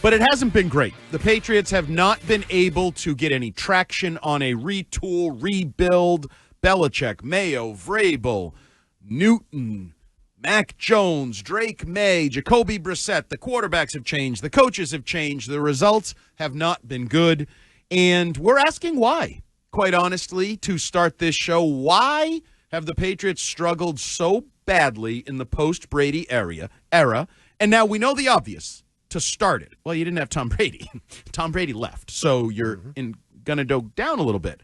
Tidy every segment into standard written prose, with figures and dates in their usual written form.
But it hasn't been great. The Patriots have not been able to get any traction on a retool, rebuild. Belichick, Mayo, Vrabel, Newton, Mac Jones, Drake May, Jacoby Brissett. The quarterbacks have changed. The coaches have changed. The results have not been good. And we're asking why, quite honestly, to start this show. Why have the Patriots struggled so badly in the post-Brady era? And now we know the obvious. To start it, well, you didn't have Tom Brady. Tom Brady left, so you're going to go down a little bit.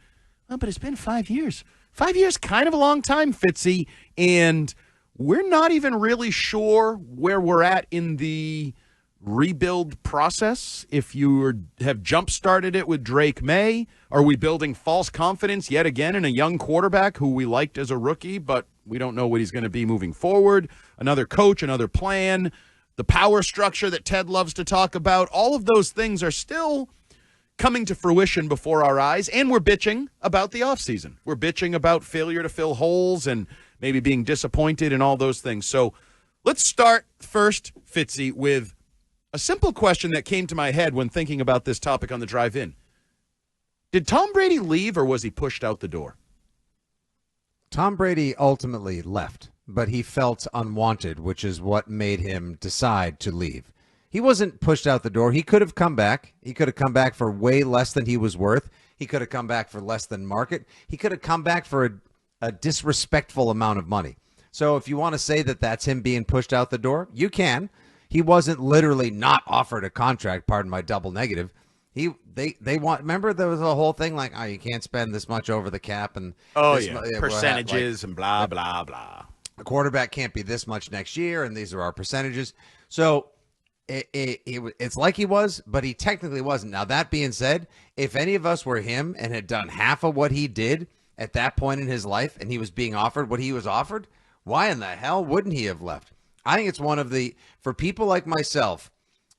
Oh, but it's been 5 years. 5 years, kind of a long time, Fitzy, and we're not even really sure where we're at in the rebuild process. If you have jump-started it with Drake May, are we building false confidence yet again in a young quarterback who we liked as a rookie, but we don't know what he's going to be moving forward? Another coach, another plan. The power structure that Ted loves to talk about, all of those things are still coming to fruition before our eyes, and we're bitching about the offseason. We're bitching about failure to fill holes and maybe being disappointed and all those things. So let's start first, Fitzy, with a simple question that came to my head when thinking about this topic on the drive in. Did Tom Brady leave or was he pushed out the door? Tom Brady ultimately left, but he felt unwanted, which is what made him decide to leave. He wasn't pushed out the door. He could have come back. He could have come back for way less than he was worth. He could have come back for less than market. He could have come back for a disrespectful amount of money. So if you want to say that that's him being pushed out the door, you can. He wasn't literally not offered a contract, pardon my double negative. They want, remember there was a whole thing like, oh, you can't spend this much over the cap and percentages and blah, blah, blah. The quarterback can't be this much next year, and these are our percentages. So it's like he was, but he technically wasn't. Now, that being said, if any of us were him and had done half of what he did at that point in his life and he was being offered what he was offered, why in the hell wouldn't he have left? I think it's one of the, for people like myself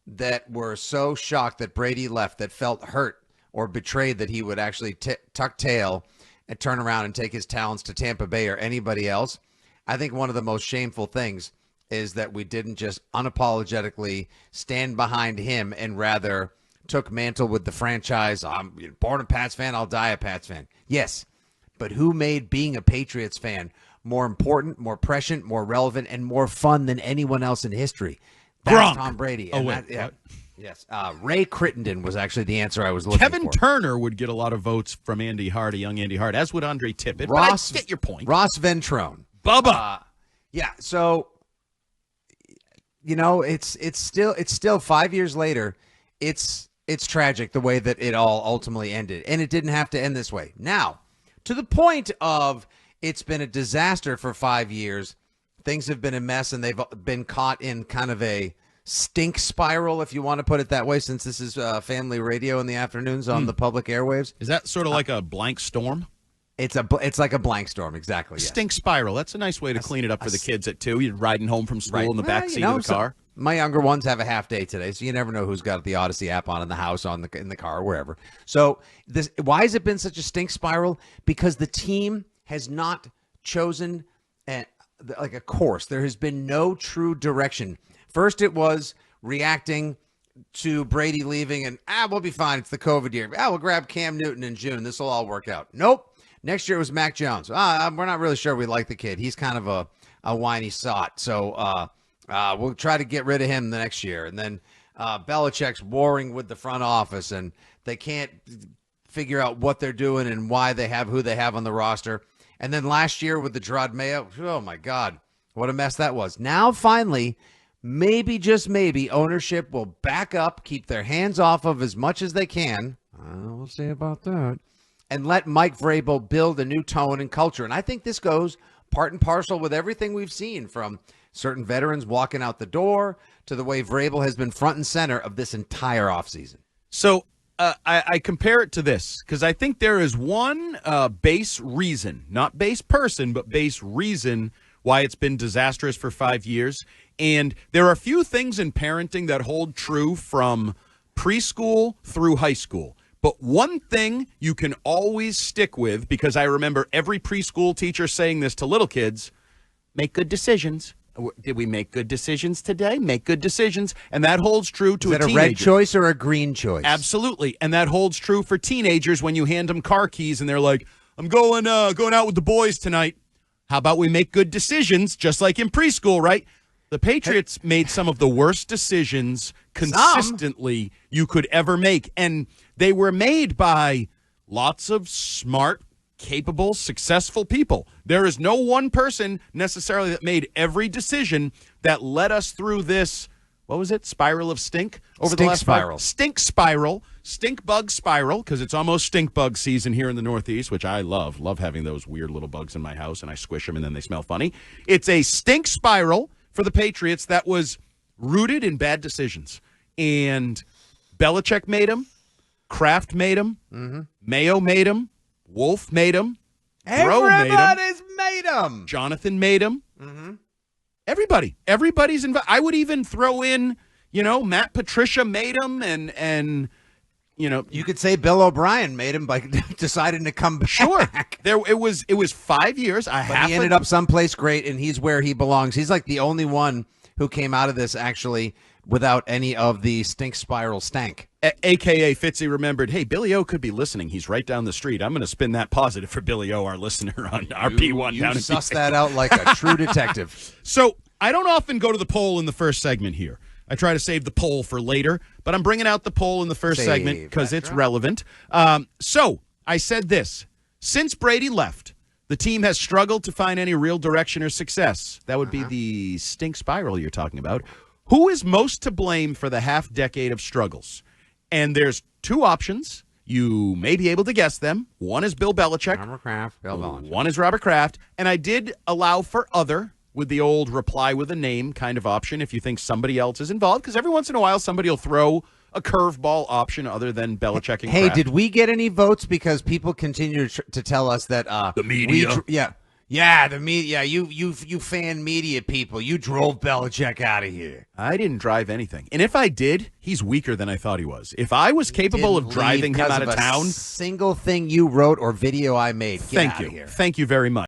that were so shocked that Brady left, that felt hurt or betrayed that he would actually tuck tail and turn around and take his talents to Tampa Bay or anybody else. I think one of the most shameful things is that we didn't just unapologetically stand behind him and rather took mantle with the franchise. I'm born a Pats fan, I'll die a Pats fan. Yes, but who made being a Patriots fan more important, more prescient, more relevant, and more fun than anyone else in history? That's Tom Brady. And yes. Ray Crittenden was actually the answer I was looking for. Kevin Turner would get a lot of votes from Andy Hart, young Andy Hart, as would Andre Tippett. Ross, but I get your point. Ross Ventrone. Bubba. So it's still 5 years later. It's tragic the way that it all ultimately ended, and it didn't have to end this way. Now, to the point of it's been a disaster for 5 years. Things have been a mess, and they've been caught in kind of a stink spiral, if you want to put it that way, since this is family radio in the afternoons on the public airwaves. Is that sort of like a blank storm? It's like a blank storm, exactly. Yes. Stink spiral. That's a nice way to clean it up for the kids at 2. You're riding home from school in the back seat of the car. My younger ones have a half day today, so you never know who's got the Odyssey app on in the house, in the car, wherever. So why has it been such a stink spiral? Because the team has not chosen like a course. There has been no true direction. First, it was reacting to Brady leaving and, we'll be fine. It's the COVID year. We'll grab Cam Newton in June. This will all work out. Nope. Next year it was Mac Jones. We're not really sure we like the kid. He's kind of a whiny sot. So we'll try to get rid of him the next year. And then Belichick's warring with the front office, and they can't figure out what they're doing and why they have who they have on the roster. And then last year with the Gerard Mayo, oh, my God, what a mess that was. Now, finally, maybe, just maybe, ownership will back up, keep their hands off of as much as they can. We'll see about that. And let Mike Vrabel build a new tone and culture. And I think this goes part and parcel with everything we've seen, from certain veterans walking out the door to the way Vrabel has been front and center of this entire offseason. So I compare it to this, because I think there is one base reason, not base person, but base reason why it's been disastrous for 5 years. And there are a few things in parenting that hold true from preschool through high school. But one thing you can always stick with, because I remember every preschool teacher saying this to little kids: make good decisions. Did we make good decisions today? Make good decisions. And that holds true to Is that a a teenager. red choice or a green choice? Absolutely. And that holds true for teenagers when you hand them car keys and they're like, I'm going out with the boys tonight. How about we make good decisions, just like in preschool, right? The Patriots made some of the worst decisions consistently you could ever make. And they were made by lots of smart, capable, successful people. There is no one person necessarily that made every decision that led us through this, what was it, spiral of stink? Stink spiral, stink bug spiral, because it's almost stink bug season here in the Northeast, which I love. Love having those weird little bugs in my house, and I squish them, and then they smell funny. It's a stink spiral for the Patriots that was rooted in bad decisions. And Belichick made them. Kraft made them. Mayo made them. Wolf made them. Everybody's made them. Jonathan made them. Everybody's involved. I would even throw in, Matt Patricia made them, and you could say Bill O'Brien made him by deciding to come back. Sure. It was 5 years. He ended up someplace great, and he's where he belongs. He's like the only one who came out of this actually without any of the stink spiral stank. A.K.A. Fitzy remembered, hey, Billy O could be listening. He's right down the street. I'm going to spin that positive for Billy O, our listener on RP1. You suss that out like a true detective. So I don't often go to the poll in the first segment here. I try to save the poll for later, but I'm bringing out the poll in the first segment because it's relevant. So I said this. Since Brady left, the team has struggled to find any real direction or success. That would be the stink spiral you're talking about. Who is most to blame for the half-decade of struggles? And there's two options. You may be able to guess them. One is Bill Belichick. Robert Kraft, Bill Belichick. One is Robert Kraft. And I did allow for other with the old reply with a name kind of option if you think somebody else is involved, because every once in a while somebody will throw a curveball option other than Belichick and Kraft. Hey, did we get any votes? Because people continue to tell us that the media. The media. You fan media people. You drove Belichick out of here. I didn't drive anything. And if I did, he's weaker than I thought he was. If I was capable of driving him out of town. Single thing you wrote or video I made. Get out of here. Thank you very much.